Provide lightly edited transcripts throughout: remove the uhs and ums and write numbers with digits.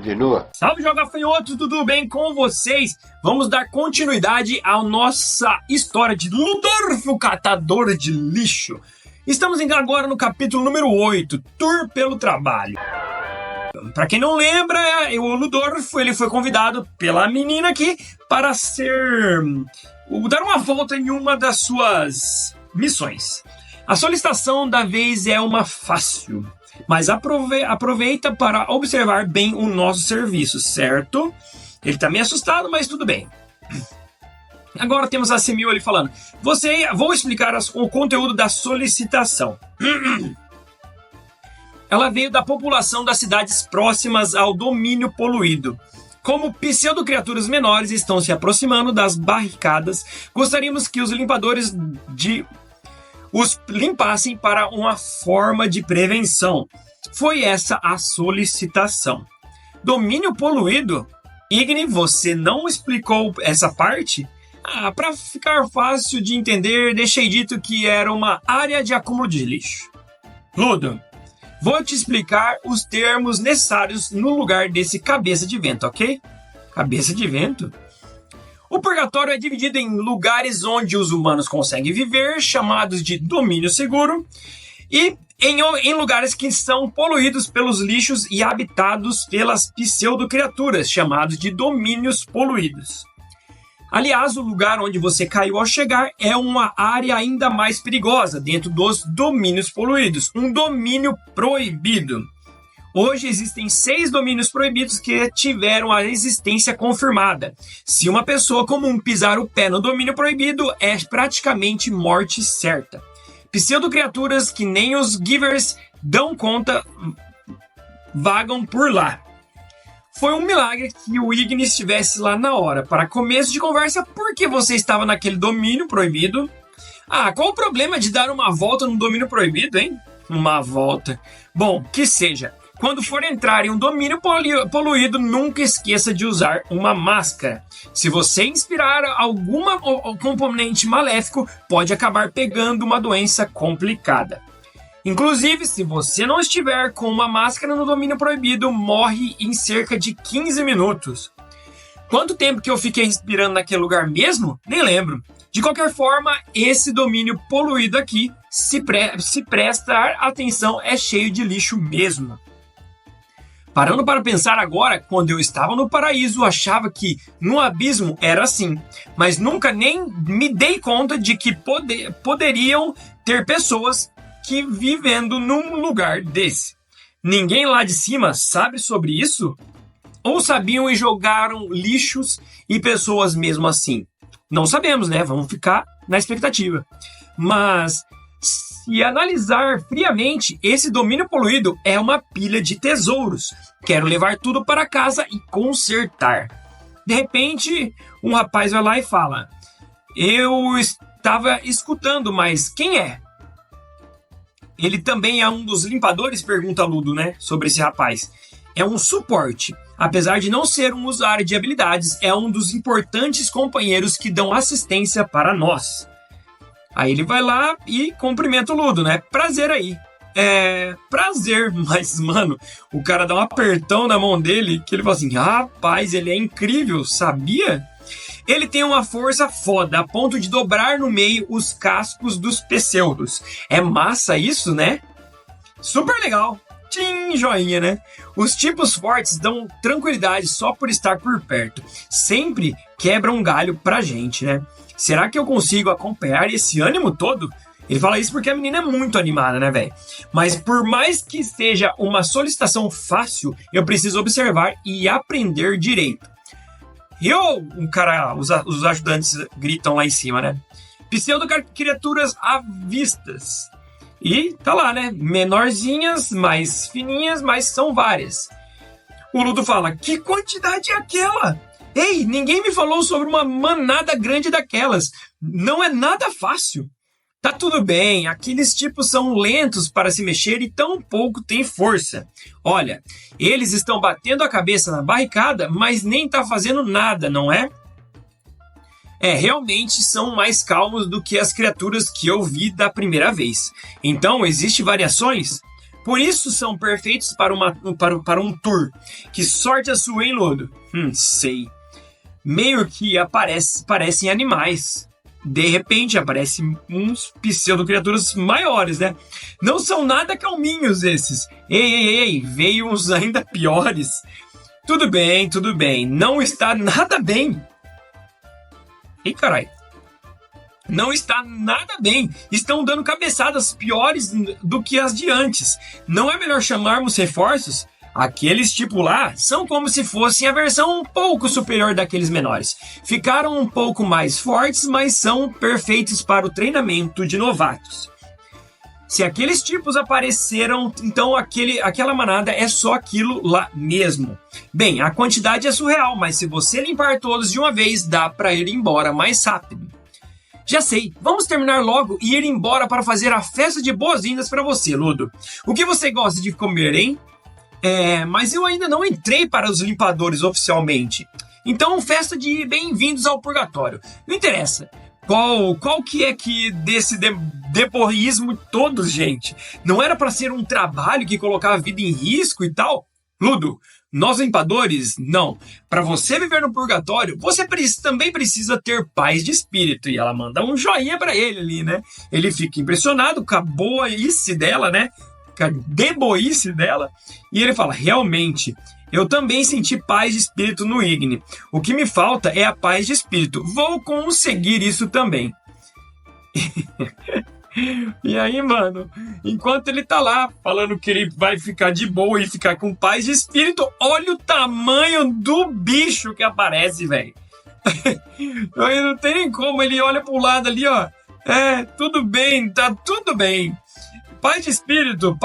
Continua. Salve, jogafanhotos, tudo bem com vocês? Vamos dar continuidade à nossa história de Ludorf, o catador de lixo. Estamos agora no capítulo número 8, Tour pelo Trabalho. Para quem não lembra, o Ludorf ele foi convidado pela menina aqui para dar uma volta em uma das suas missões. A solicitação da vez é uma fácil, mas aproveita para observar bem o nosso serviço, certo? Ele tá meio assustado, mas tudo bem. Agora temos a Semil ali falando. Vou explicar o conteúdo da solicitação. Ela veio da população das cidades próximas ao domínio poluído. Como pseudo-criaturas menores estão se aproximando das barricadas, gostaríamos que os limpadores os limpassem para uma forma de prevenção. Foi essa a solicitação. Domínio poluído? Igni, você não explicou essa parte? Para ficar fácil de entender, deixei dito que era uma área de acúmulo de lixo. Ludo, vou te explicar os termos necessários no lugar desse cabeça de vento, ok? Cabeça de vento? O purgatório é dividido em lugares onde os humanos conseguem viver, chamados de domínio seguro, e em lugares que são poluídos pelos lixos e habitados pelas pseudo-criaturas, chamados de domínios poluídos. Aliás, o lugar onde você caiu ao chegar é uma área ainda mais perigosa dentro dos domínios poluídos, um domínio proibido. Hoje existem 6 domínios proibidos que tiveram a existência confirmada. Se uma pessoa comum pisar o pé no domínio proibido, é praticamente morte certa. Pseudo-criaturas que nem os Givers dão conta vagam por lá. Foi um milagre que o Ignis estivesse lá na hora. Para começo de conversa, por que você estava naquele domínio proibido? Qual o problema de dar uma volta no domínio proibido, hein? Uma volta. Bom, que seja. Quando for entrar em um domínio poluído, nunca esqueça de usar uma máscara. Se você inspirar alguma componente maléfico, pode acabar pegando uma doença complicada. Inclusive, se você não estiver com uma máscara no domínio proibido, morre em cerca de 15 minutos. Quanto tempo que eu fiquei respirando naquele lugar mesmo? Nem lembro. De qualquer forma, esse domínio poluído aqui, se prestar atenção, é cheio de lixo mesmo. Parando para pensar agora, quando eu estava no paraíso, achava que no abismo era assim, mas nunca nem me dei conta de que poderiam ter pessoas que vivendo num lugar desse. Ninguém lá de cima sabe sobre isso? Ou sabiam e jogaram lixos e pessoas mesmo assim? Não sabemos, né? Vamos ficar na expectativa. Mas se analisar friamente, esse domínio poluído é uma pilha de tesouros. Quero levar tudo para casa e consertar. De repente, um rapaz vai lá e fala: eu estava escutando, mas quem é? Ele também é um dos limpadores? Pergunta Ludo, né? Sobre esse rapaz. É um suporte. Apesar de não ser um usuário de habilidades, é um dos importantes companheiros que dão assistência para nós. Aí ele vai lá e cumprimenta o Ludo, né? Prazer aí. Prazer, mas, mano, o cara dá um apertão na mão dele que ele fala assim: rapaz, ele é incrível, sabia? Ele tem uma força foda, a ponto de dobrar no meio os cascos dos pseudos. É massa isso, né? Super legal. Tchim, joinha, né? Os tipos fortes dão tranquilidade só por estar por perto. Sempre quebra um galho pra gente, né? Será que eu consigo acompanhar esse ânimo todo? Ele fala isso porque a menina é muito animada, né, velho? Mas por mais que seja uma solicitação fácil, eu preciso observar e aprender direito. Os ajudantes gritam lá em cima, né? Pseudo-criaturas avistas. E tá lá, né? Menorzinhas, mais fininhas, mas são várias. O Ludo fala: que quantidade é aquela? Ei, ninguém me falou sobre uma manada grande daquelas. Não é nada fácil. Tá tudo bem, aqueles tipos são lentos para se mexer e tão pouco têm força. Olha, eles estão batendo a cabeça na barricada, mas nem tá fazendo nada, não é? Realmente são mais calmos do que as criaturas que eu vi da primeira vez. Então, existem variações? Por isso são perfeitos para um tour. Que sorte a sua, hein, Lodo? Sei. Meio que parecem animais. De repente aparecem uns pseudo-criaturas maiores, né? Não são nada calminhos esses. Ei, veio uns ainda piores. Tudo bem. Não está nada bem. Ih, carai. Não está nada bem. Estão dando cabeçadas piores do que as de antes. Não é melhor chamarmos reforços? Aqueles tipo lá são como se fossem a versão um pouco superior daqueles menores. Ficaram um pouco mais fortes, mas são perfeitos para o treinamento de novatos. Se aqueles tipos apareceram, então aquela manada é só aquilo lá mesmo. Bem, a quantidade é surreal, mas se você limpar todos de uma vez, dá para ir embora mais rápido. Já sei, vamos terminar logo e ir embora para fazer a festa de boas-vindas para você, Ludo. O que você gosta de comer, hein? Mas eu ainda não entrei para os limpadores oficialmente. Então, festa de bem-vindos ao purgatório. Não interessa. Qual que é que desse deporrismo todos, gente? Não era para ser um trabalho que colocava a vida em risco e tal? Ludo, nós limpadores, não. Para você viver no purgatório, você também precisa ter paz de espírito. E ela manda um joinha para ele ali, né? Ele fica impressionado com a boice dela, né? Com a deboice dela. E ele fala, realmente, eu também senti paz de espírito no Igni. O que me falta é a paz de espírito. Vou conseguir isso também. E aí, mano, enquanto ele tá lá falando que ele vai ficar de boa e ficar com paz de espírito, olha o tamanho do bicho que aparece, velho. Não tem nem como, ele olha pro lado ali, ó. Tudo bem, tá tudo bem. Paz de espírito,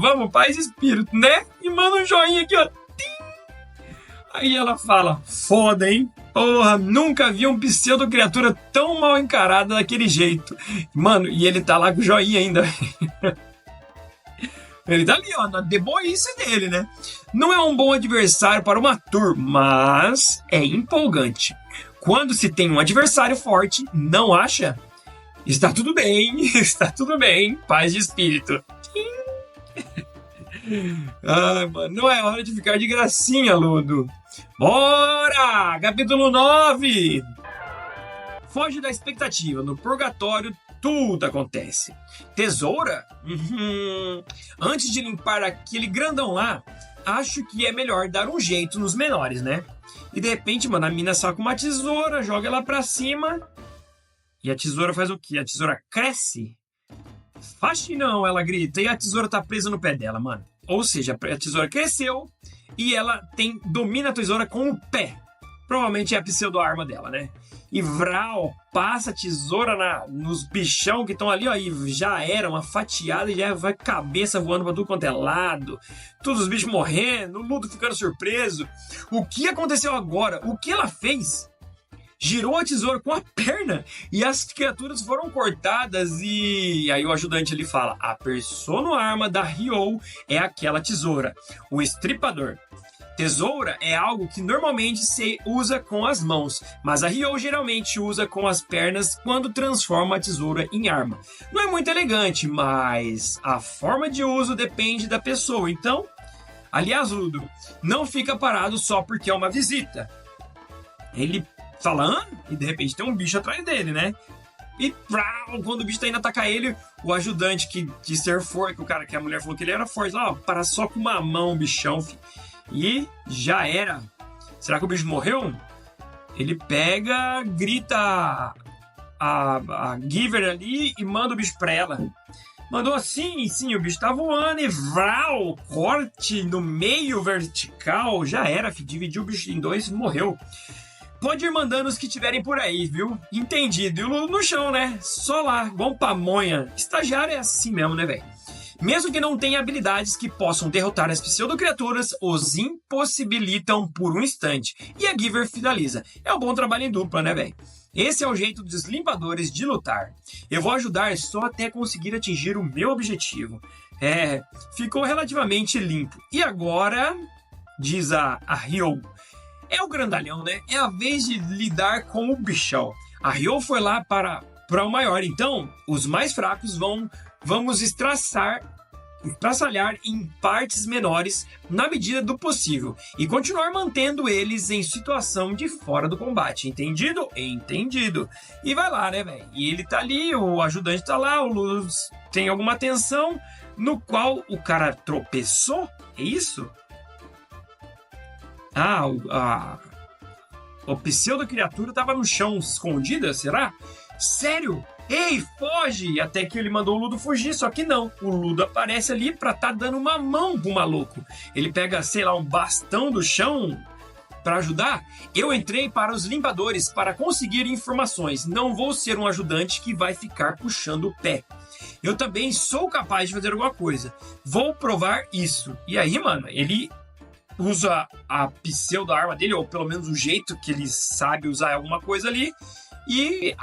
vamos, paz de espírito, né? E manda um joinha aqui, ó. Aí ela fala, foda, hein? Porra, nunca vi um pseudo-criatura tão mal encarada daquele jeito. Mano, e ele tá lá com o joinha ainda. Ele tá ali, ó, na deboice dele, né? Não é um bom adversário para uma tour, mas é empolgante. Quando se tem um adversário forte, não acha? Está tudo bem, paz de espírito. Ai, mano, não é hora de ficar de gracinha, Ludo. Bora! Capítulo 9! Foge da expectativa. No purgatório, tudo acontece. Tesoura? Antes de limpar aquele grandão lá, acho que é melhor dar um jeito nos menores, né? E de repente, mano, a mina saca uma tesoura, joga ela pra cima. E a tesoura faz o quê? A tesoura cresce? Faxe não, ela grita. E a tesoura tá presa no pé dela, mano. Ou seja, a tesoura cresceu e ela domina a tesoura com o pé. Provavelmente é a pseudo-arma dela, né? E Vral passa a tesoura nos bichão que estão ali, ó. E já era uma fatiada e já vai cabeça voando pra tudo quanto é lado. Todos os bichos morrendo, o Ludo ficando surpreso. O que aconteceu agora? O que ela fez? Girou a tesoura com a perna e as criaturas foram cortadas e aí o ajudante ele fala, a persona-arma da Ryo é aquela tesoura, o estripador. Tesoura é algo que normalmente se usa com as mãos, mas a Ryo geralmente usa com as pernas quando transforma a tesoura em arma. Não é muito elegante, mas a forma de uso depende da pessoa, então, aliás, Ludo, não fica parado só porque é uma visita. Ele falando e de repente tem um bicho atrás dele, né? E quando o bicho tá indo atacar ele, o ajudante que de ser forte, que a mulher falou que ele era forte, lá, ó, para só com uma mão o bichão, filho. E já era. Será que o bicho morreu? Ele pega, grita a Giver ali e manda o bicho pra ela. Mandou assim, sim, o bicho tá voando e corte no meio vertical, já era, filho, dividiu o bicho em dois e morreu. Pode ir mandando os que tiverem por aí, viu? Entendido. E o Ludo no chão, né? Só lá, igual pamonha. Estagiário é assim mesmo, né, velho? Mesmo que não tenha habilidades que possam derrotar as pseudo-criaturas, os impossibilitam por um instante. E a Giver finaliza. É um bom trabalho em dupla, né, velho? Esse é o jeito dos limpadores de lutar. Eu vou ajudar só até conseguir atingir o meu objetivo. Ficou relativamente limpo. E agora, diz a Ryo, é o grandalhão, né? É a vez de lidar com o bichão. A Ryo foi lá para o maior, então os mais fracos vamos estraçar estraçalhar em partes menores na medida do possível e continuar mantendo eles em situação de fora do combate. Entendido? Entendido. E vai lá, né, velho? E ele tá ali, o ajudante tá lá, o Luz tem alguma tensão no qual o cara tropeçou. É isso? O pseudo-criatura tava no chão escondida, será? Sério? Ei, foge! Até que ele mandou o Ludo fugir, só que não. O Ludo aparece ali pra tá dando uma mão pro maluco. Ele pega, sei lá, um bastão do chão pra ajudar. Eu entrei para os limpadores para conseguir informações. Não vou ser um ajudante que vai ficar puxando o pé. Eu também sou capaz de fazer alguma coisa. Vou provar isso. E aí, mano, ele usa a pseudo-arma dele, ou pelo menos o jeito que ele sabe usar alguma coisa ali, e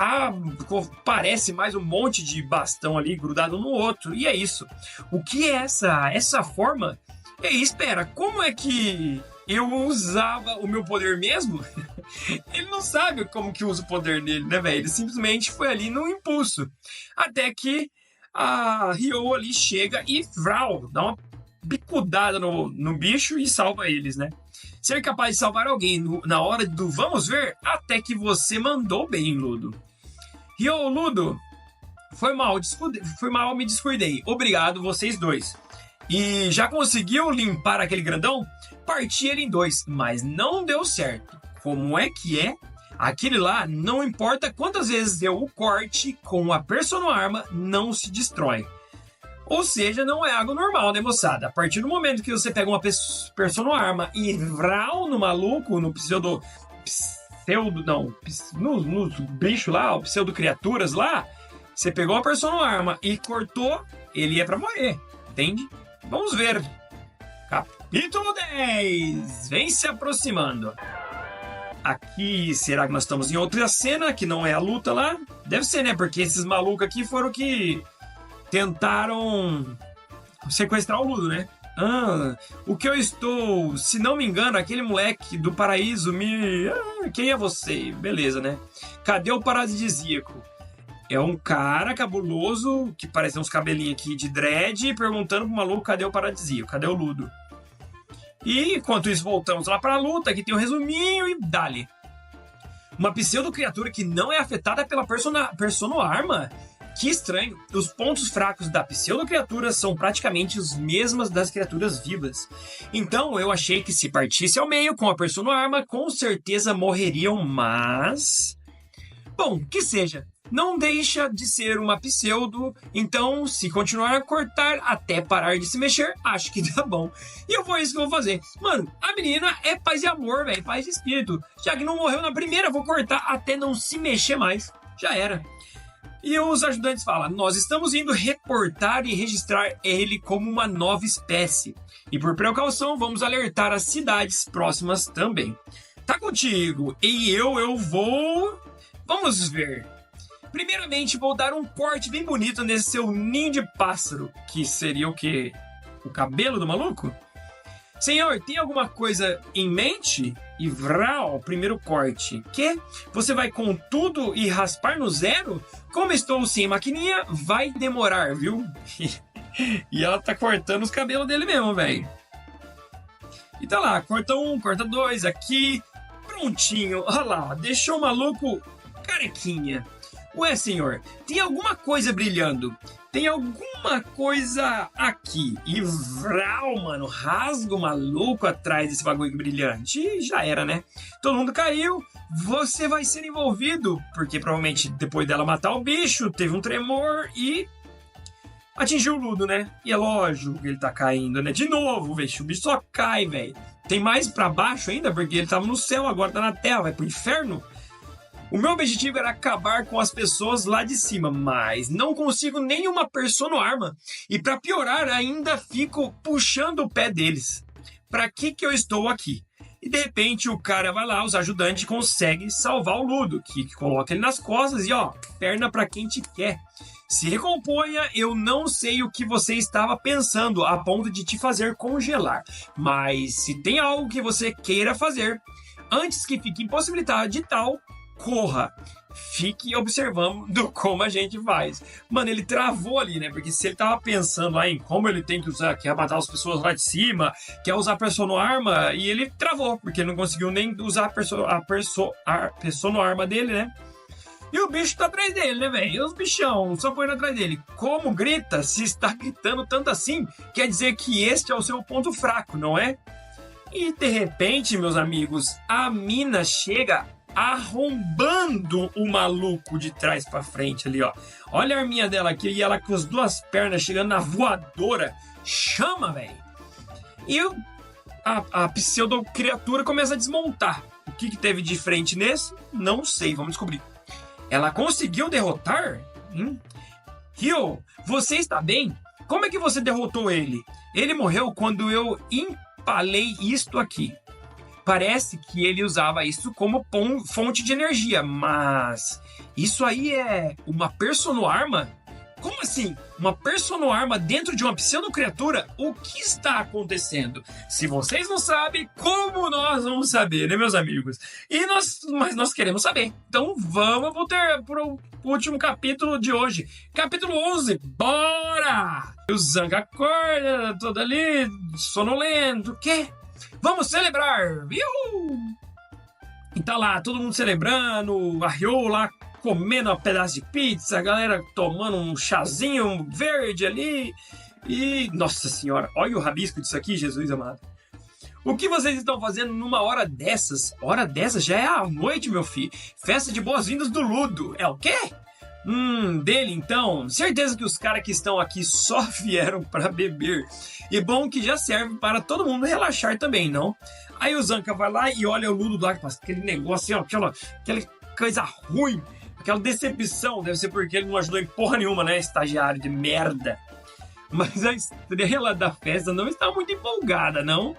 parece mais um monte de bastão ali grudado no outro, e é isso. O que é essa forma? E espera, como é que eu usava o meu poder mesmo? Ele não sabe como que usa o poder dele, né, velho? Ele simplesmente foi ali no impulso. Até que a Ryo ali chega e Vral dá uma bicudada no bicho e salva eles, né? Ser capaz de salvar alguém na hora do vamos ver, até que você mandou bem, Ludo. Ryo, Ludo, foi mal, me descuidei. Obrigado, vocês dois. E já conseguiu limpar aquele grandão? Parti ele em dois, mas não deu certo. Como é que é? Aquele lá, não importa quantas vezes eu o corte com a Persono-Arma, não se destrói. Ou seja, não é algo normal, né, moçada? A partir do momento que você pega uma Persono-Arma e vral no maluco, no nos bichos lá, o pseudo-criaturas lá, você pegou a Persono-Arma e cortou, ele é pra morrer, entende? Vamos ver. Capítulo 10. Vem se aproximando. Aqui, será que nós estamos em outra cena, que não é a luta lá? Deve ser, né? Porque esses malucos aqui foram que tentaram sequestrar o Ludo, né? O que eu estou... Se não me engano, aquele moleque do paraíso me... quem é você? Beleza, né? Cadê o paradisíaco? É um cara cabuloso, que parece uns cabelinhos aqui de dread, perguntando pro maluco cadê o paradisíaco, cadê o Ludo? E enquanto isso voltamos lá pra luta, aqui tem um resuminho e dali. Uma pseudo-criatura que não é afetada pela Persono-Arma? Que estranho, os pontos fracos da pseudo-criatura são praticamente os mesmos das criaturas vivas. Então eu achei que se partisse ao meio com a Persono-Arma, com certeza morreriam, mas... Bom, que seja. Não deixa de ser uma pseudo, então se continuar a cortar até parar de se mexer, acho que dá bom. E eu vou isso que eu vou fazer. Mano, a menina é paz e amor, velho, paz e espírito. Já que não morreu na primeira, vou cortar até não se mexer mais. Já era. E os ajudantes falam, nós estamos indo reportar e registrar ele como uma nova espécie. E por precaução, vamos alertar as cidades próximas também. Tá contigo. E eu vou... Vamos ver. Primeiramente, vou dar um corte bem bonito nesse seu ninho de pássaro. Que seria o quê? O cabelo do maluco? Senhor, tem alguma coisa em mente? E vral, primeiro corte. Que? Você vai com tudo e raspar no zero? Como estou sem maquininha, vai demorar, viu? E ela tá cortando os cabelos dele mesmo, velho. E tá lá, corta um, corta dois, aqui. Prontinho, olha lá, deixou o maluco carequinha. Ué, senhor, tem alguma coisa brilhando. Tem alguma coisa aqui. E vral, mano, rasga o maluco atrás desse bagulho brilhante. E já era, né? Todo mundo caiu. Você vai ser envolvido. Porque provavelmente depois dela matar o bicho, teve um tremor e... atingiu o Ludo, né? E é lógico que ele tá caindo, né? De novo, velho. O bicho só cai, velho. Tem mais pra baixo ainda, porque ele tava no céu, agora tá na terra. Vai pro inferno. O meu objetivo era acabar com as pessoas lá de cima, mas não consigo nenhuma Persono-Arma. E pra piorar, ainda fico puxando o pé deles. Pra que eu estou aqui? E de repente o cara vai lá, os ajudantes conseguem salvar o Ludo, que coloca ele nas costas e ó, perna pra quem te quer. Se recomponha, eu não sei o que você estava pensando a ponto de te fazer congelar. Mas se tem algo que você queira fazer, antes que fique impossibilitado de tal... corra. fique observando como a gente faz. Mano, ele travou ali, né? Porque se ele tava pensando lá em como ele tem que usar, quer matar as pessoas lá de cima, quer usar a Personoarma, e ele travou, porque não conseguiu nem usar a Personoarma dele, né? E o bicho tá atrás dele, né, velho? E os bichão só correndo atrás dele. Como grita? Se está gritando tanto assim, quer dizer que este é o seu ponto fraco, não é? E de repente, meus amigos, a mina chega arrombando o maluco de trás pra frente ali, ó. Olha a arminha dela aqui, e ela com as duas pernas chegando na voadora. Chama, velho. E a pseudo-criatura começa a desmontar. O que teve de frente nesse? Não sei, vamos descobrir. Ela conseguiu derrotar? Ryo, você está bem? Como é que você derrotou ele? Ele morreu quando eu empalei isto aqui. Parece que ele usava isso como fonte de energia, mas isso aí é uma Personoarma? Como assim? Uma Personoarma dentro de uma pseudo-criatura? O que está acontecendo? Se vocês não sabem, como nós vamos saber, né, meus amigos? Mas nós queremos saber. Então vamos para o último capítulo de hoje. Capítulo 11, bora! O Zanka acorda, todo ali, sonolento. O quê? Vamos celebrar! Uhul! E tá lá, todo mundo celebrando, a Ryo lá comendo um pedaço de pizza, a galera tomando um chazinho verde ali. E, nossa senhora, olha o rabisco disso aqui, Jesus amado. O que vocês estão fazendo numa hora dessas? Hora dessas já é a noite, meu filho. Festa de boas-vindas do Ludo. É o quê? Dele então. Certeza que os caras que estão aqui só vieram para beber. E bom que já serve para todo mundo relaxar também, não? Aí o Zanka vai lá e olha o Ludo lá, aquele negócio, aquela coisa ruim. Aquela decepção, deve ser porque ele não ajudou em porra nenhuma, né, estagiário de merda. Mas a estrela da festa não está muito empolgada, não?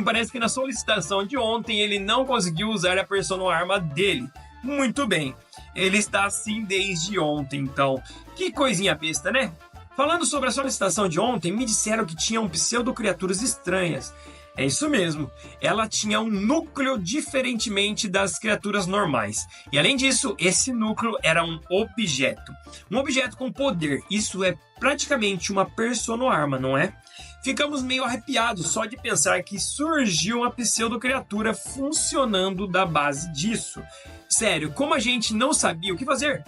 Parece que na solicitação de ontem ele não conseguiu usar a Personoarma dele. Muito bem, ele está assim desde ontem, então. Que coisinha besta, né? Falando sobre a solicitação de ontem, me disseram que tinham pseudo-criaturas estranhas. É isso mesmo, ela tinha um núcleo diferentemente das criaturas normais. E além disso, esse núcleo era um objeto. Um objeto com poder, isso é praticamente uma Personoarma, não é? Ficamos meio arrepiados só de pensar que surgiu uma pseudo-criatura funcionando da base disso. Sério, como a gente não sabia o que fazer?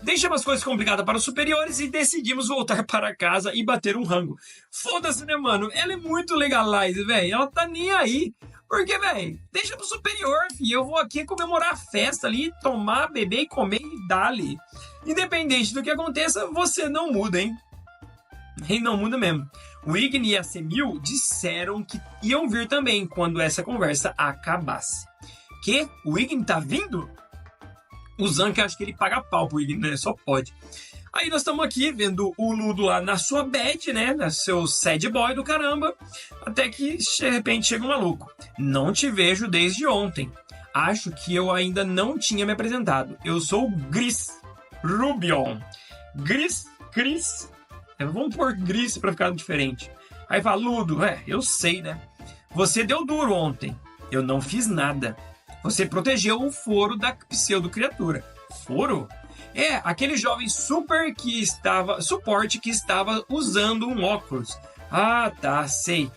Deixamos as coisas complicadas para os superiores e decidimos voltar para casa e bater um rango. Foda-se, né, mano? Ela é muito legalize, velho. Ela tá nem aí. Porque, velho, deixa pro superior, filho. Eu vou aqui comemorar a festa ali, tomar, beber e comer e dali. Independente do que aconteça, você não muda, hein? E não muda mesmo. O Igni e a Semil disseram que iam vir também quando essa conversa acabasse. Que? O Igni tá vindo? O Zanka, acho que ele paga pau pro Igni, né? Só pode. Aí nós estamos aqui vendo o Ludo lá na sua bed, né? No seu sad boy do caramba. Até que de repente chega um maluco. Não te vejo desde ontem. Acho que eu ainda não tinha me apresentado. Eu sou o Gris Rubion. Gris. Vamos pôr Gris pra ficar diferente. Aí fala, Ludo, eu sei, né? Você deu duro ontem. Eu não fiz nada. Você protegeu o foro da pseudo-criatura. Foro? É, aquele jovem suporte que estava usando um óculos. Ah, tá, sei.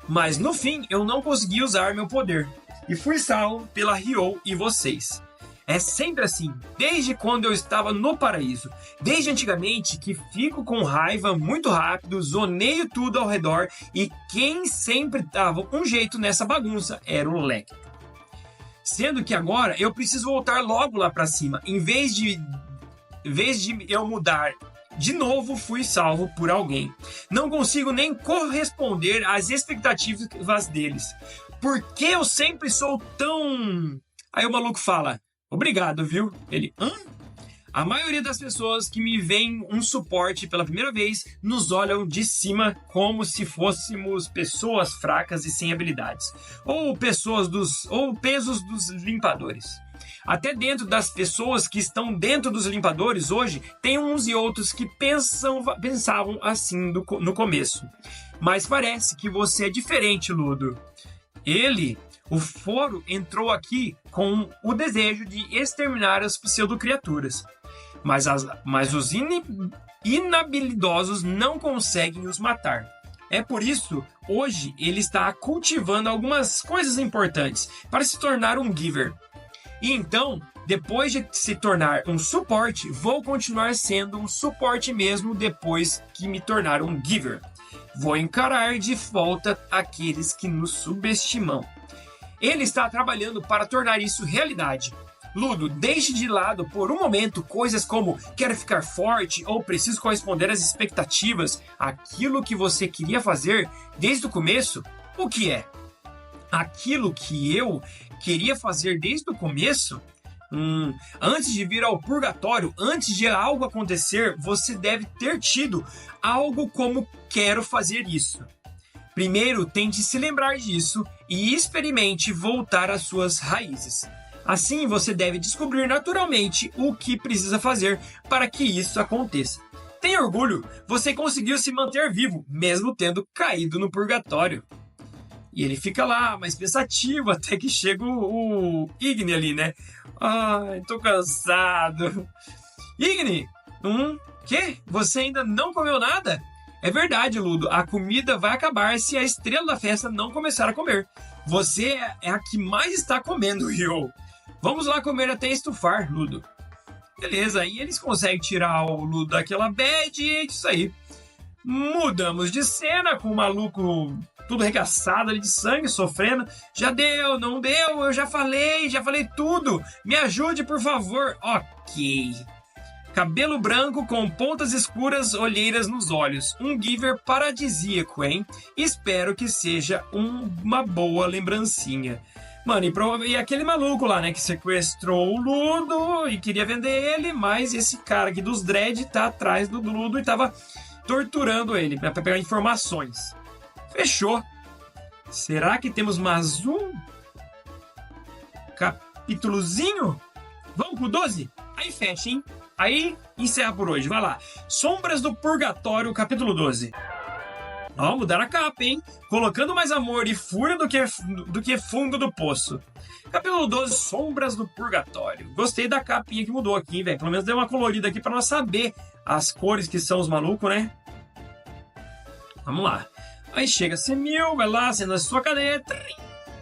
Mas no fim, eu não consegui usar meu poder. E fui salvo pela Ryo e vocês. É sempre assim, desde quando eu estava no paraíso. Desde antigamente que fico com raiva muito rápido, zoneio tudo ao redor e quem sempre dava um jeito nessa bagunça era o Leque. Sendo que agora eu preciso voltar logo lá pra cima. Em vez de eu mudar de novo, fui salvo por alguém. Não consigo nem corresponder às expectativas deles. Por que eu sempre sou tão... Aí o maluco fala, obrigado, viu? Ele, hã? A maioria das pessoas que me veem um suporte pela primeira vez nos olham de cima como se fôssemos pessoas fracas e sem habilidades. Ou pesos dos limpadores. Até dentro das pessoas que estão dentro dos limpadores hoje, tem uns e outros que pensavam assim no começo. Mas parece que você é diferente, Ludo. Ele, O foro entrou aqui com o desejo de exterminar as pseudo-criaturas, mas os inabilidosos não conseguem os matar. É por isso, hoje, ele está cultivando algumas coisas importantes para se tornar um Giver. E então, depois de se tornar um suporte, vou continuar sendo um suporte mesmo depois que me tornar um Giver. Vou encarar de volta aqueles que nos subestimam. Ele está trabalhando para tornar isso realidade. Ludo, deixe de lado por um momento coisas como quero ficar forte ou preciso corresponder às expectativas. Aquilo que você queria fazer desde o começo, o que é? Aquilo que eu queria fazer desde o começo? Antes de vir ao purgatório, antes de algo acontecer, você deve ter tido algo como quero fazer isso. Primeiro, tente se lembrar disso e experimente voltar às suas raízes. Assim, você deve descobrir naturalmente o que precisa fazer para que isso aconteça. Tenha orgulho, você conseguiu se manter vivo, mesmo tendo caído no purgatório. E ele fica lá, mais pensativo, até que chega o Igni ali, né? Ai, tô cansado. Igni, quê? Você ainda não comeu nada? É verdade, Ludo, a comida vai acabar se a estrela da festa não começar a comer. Você é a que mais está comendo, Ryo. Vamos lá comer até estufar, Ludo. Beleza, aí eles conseguem tirar o Ludo daquela bad e é isso aí. Mudamos de cena com o maluco tudo regaçado ali de sangue, sofrendo. Já deu, não deu, eu já falei tudo. Me ajude, por favor. Ok. Cabelo branco com pontas escuras, olheiras nos olhos. Um Giver paradisíaco, hein? Espero que seja uma boa lembrancinha. Mano, e aquele maluco lá, né, que sequestrou o Ludo e queria vender ele, mas esse cara aqui dos dread tá atrás do Ludo e tava torturando ele pra pegar informações. Fechou. Será que temos mais um capítulozinho? Vamos pro 12? Aí fecha, hein? Aí encerra por hoje, vai lá. Sombras do Purgatório, capítulo 12. Ó, mudaram a capa, hein? Colocando mais amor e fúria do que fundo do poço. Capítulo 12, Sombras do Purgatório. Gostei da capinha que mudou aqui, velho. Pelo menos deu uma colorida aqui pra nós saber as cores que são os malucos, né? Vamos lá. Aí chega Semil, vai lá, acende a sua cadeia.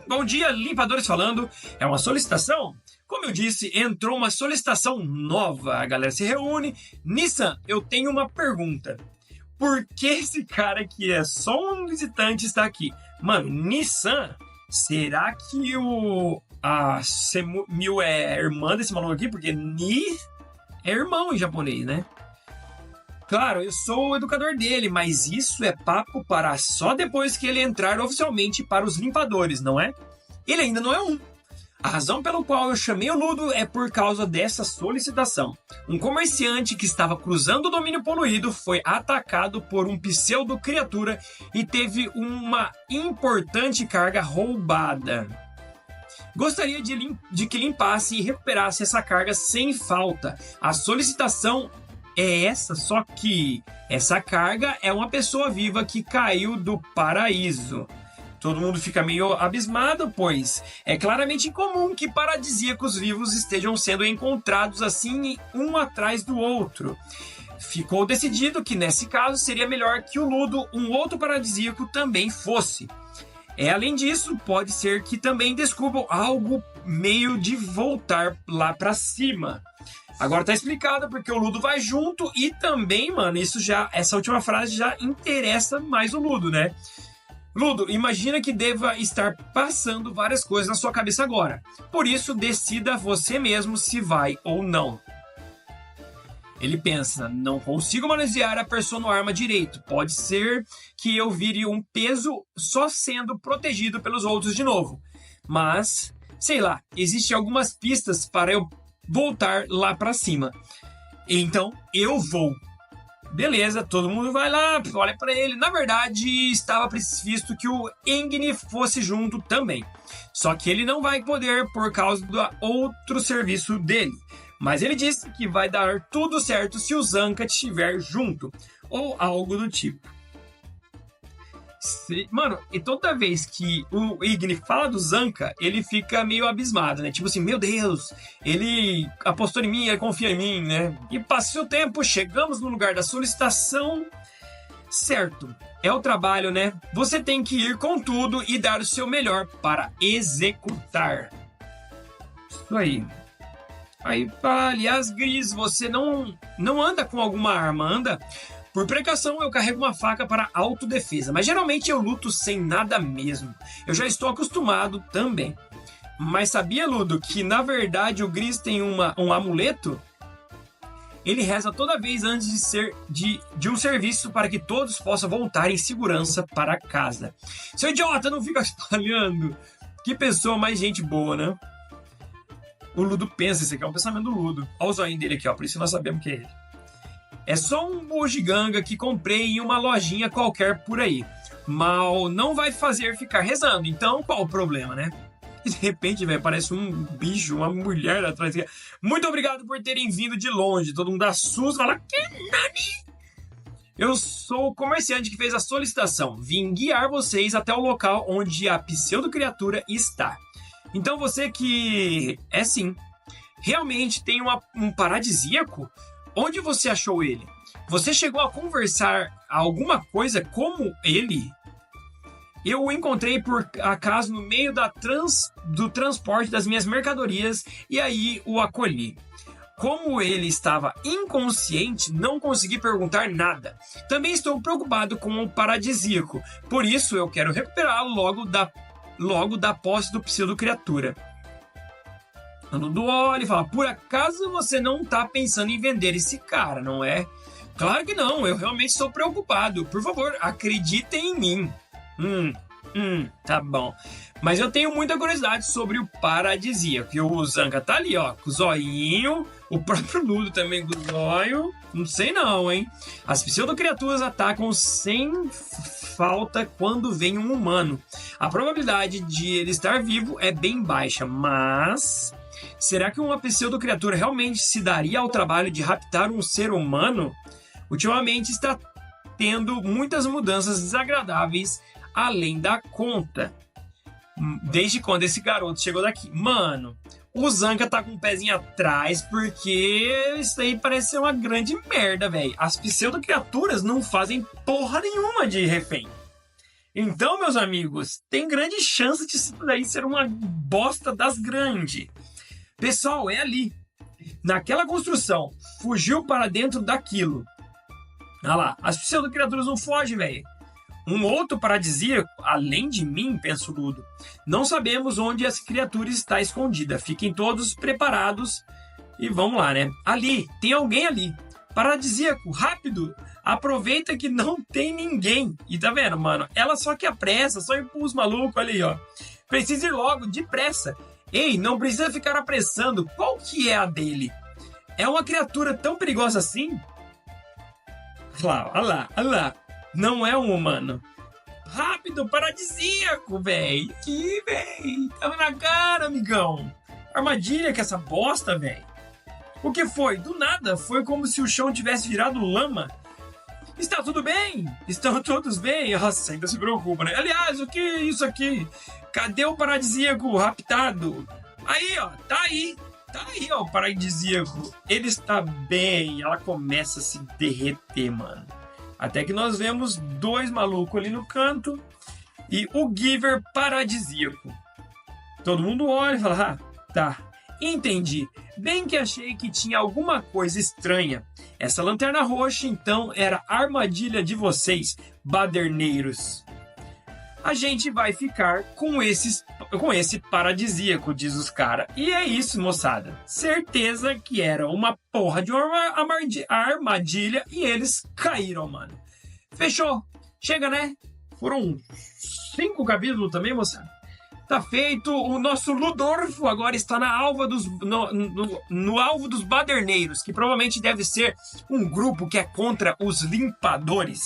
Bom dia, limpadores falando. É uma solicitação? Como eu disse, entrou uma solicitação nova. A galera se reúne. Nissan, eu tenho uma pergunta. Por que esse cara que é só um visitante está aqui? Mano, Nissan, será que a Semil é irmã desse maluco aqui? Porque Ni é irmão em japonês, né? Claro, eu sou o educador dele, mas isso é papo para só depois que ele entrar oficialmente para os limpadores, não é? Ele ainda não é um. A razão pela qual eu chamei o Ludo é por causa dessa solicitação. Um comerciante que estava cruzando o domínio poluído foi atacado por um pseudo-criatura e teve uma importante carga roubada. Gostaria de que limpasse e recuperasse essa carga sem falta. A solicitação é essa, só que essa carga é uma pessoa viva que caiu do paraíso. Todo mundo fica meio abismado, pois é claramente incomum que paradisíacos vivos estejam sendo encontrados assim, um atrás do outro. Ficou decidido que, nesse caso, seria melhor que o Ludo, um outro paradisíaco, também fosse. Além disso, pode ser que também descubram algo meio de voltar lá pra cima. Agora tá explicado porque o Ludo vai junto e também, mano, essa última frase já interessa mais o Ludo, né? Ludo, imagina que deva estar passando várias coisas na sua cabeça agora. Por isso, decida você mesmo se vai ou não. Ele pensa, não consigo manusear a persona arma direito. Pode ser que eu vire um peso só sendo protegido pelos outros de novo. Mas, sei lá, existem algumas pistas para eu voltar lá pra cima. Então, eu vou. Beleza, todo mundo vai lá, olha pra ele. Na verdade, estava previsto que o Igni fosse junto também. Só que ele não vai poder por causa do outro serviço dele. Mas ele disse que vai dar tudo certo se o Zanka estiver junto. Ou algo do tipo. Mano, e toda vez que o Igni fala do Zanca, ele fica meio abismado, né? Tipo assim, meu Deus, ele apostou em mim, ele confia em mim, né? E passa o tempo, chegamos no lugar da solicitação. Certo, é o trabalho, né? Você tem que ir com tudo e dar o seu melhor para executar. Isso aí. Aí, aliás, Gris, você não anda com alguma arma, anda? Por precaução, eu carrego uma faca para autodefesa, mas geralmente eu luto sem nada mesmo. Eu já estou acostumado também. Mas sabia, Ludo, que na verdade o Gris tem um amuleto? Ele reza toda vez antes de um serviço para que todos possam voltar em segurança para casa. Seu idiota, não fica espalhando. Que pessoa mais gente boa, né? O Ludo pensa, esse aqui é um pensamento do Ludo. Olha o zoinho dele aqui, ó, por isso nós sabemos que é ele. É só um bugiganga que comprei em uma lojinha qualquer por aí. Mal não vai fazer ficar rezando, então qual o problema, né? E de repente, velho, parece um bicho, uma mulher atrás. Muito obrigado por terem vindo de longe. Todo mundo assusta, fala, que nani? Eu sou o comerciante que fez a solicitação. Vim guiar vocês até o local onde a pseudo-criatura está. Então você que é sim, realmente tem um paradisíaco? Onde você achou ele? Você chegou a conversar alguma coisa como ele? Eu o encontrei por acaso no meio do transporte das minhas mercadorias e aí o acolhi. Como ele estava inconsciente, não consegui perguntar nada. Também estou preocupado com o paradisíaco, por isso eu quero recuperá-lo logo da posse do pseudo-criatura. Ludo olha e fala, por acaso você não tá pensando em vender esse cara, não é? Claro que não, eu realmente estou preocupado. Por favor, acreditem em mim. Tá bom. Mas eu tenho muita curiosidade sobre o paradisíaco. E o Zanca tá ali, ó, com o zoinho. O próprio Ludo também com o zóio. Não sei não, hein? As pseudo-criaturas atacam sem falta quando vem um humano. A probabilidade de ele estar vivo é bem baixa, mas... será que uma pseudo-criatura realmente se daria ao trabalho de raptar um ser humano? Ultimamente está tendo muitas mudanças desagradáveis além da conta. Desde quando esse garoto chegou daqui. Mano, o Zanca tá com um pezinho atrás porque isso aí parece ser uma grande merda, velho. As pseudo-criaturas não fazem porra nenhuma de refém. Então, meus amigos, tem grande chance de isso daí ser uma bosta das grandes. Pessoal, é ali. Naquela construção. Fugiu para dentro daquilo. Olha lá. As pseudo-criaturas não fogem, velho. Um outro paradisíaco, além de mim, pensa o Ludo. Não sabemos onde essa criatura está escondida. Fiquem todos preparados. E vamos lá, né? Ali. Tem alguém ali. Paradisíaco, rápido. Aproveita que não tem ninguém. E tá vendo, mano? Ela só que apressa. Só empurra os malucos ali, ó. Precisa ir logo, depressa. Ei, não precisa ficar apressando. Qual que é a dele? É uma criatura tão perigosa assim? Olha lá. Não é um humano. Rápido, paradisíaco, véi. Que, véi. Tava na cara, amigão. Armadilha que essa bosta, véi. O que foi? Do nada. Foi como se o chão tivesse virado lama. Está tudo bem? Estão todos bem? Nossa, ainda se preocupa, né? Aliás, o que é isso aqui? Cadê o paradisíaco raptado? Aí, ó. Tá aí, ó, o paradisíaco. Ele está bem. Ela começa a se derreter, mano. Até que nós vemos dois malucos ali no canto e o Giver paradisíaco. Todo mundo olha e fala, tá, entendi. Bem que achei que tinha alguma coisa estranha. Essa lanterna roxa, então, era a armadilha de vocês, baderneiros. A gente vai ficar com esse paradisíaco, diz os caras. E é isso, moçada. Certeza que era uma porra de uma armadilha e eles caíram, mano. Fechou. Chega, né? Foram 5 capítulos também, moçada. Tá feito. O nosso Ludorfo agora está no alvo dos baderneiros, que provavelmente deve ser um grupo que é contra os limpadores.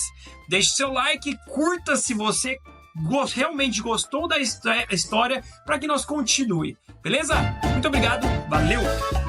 Deixe seu like, curta se você realmente gostou da história para que nós continue, beleza? Muito obrigado, valeu!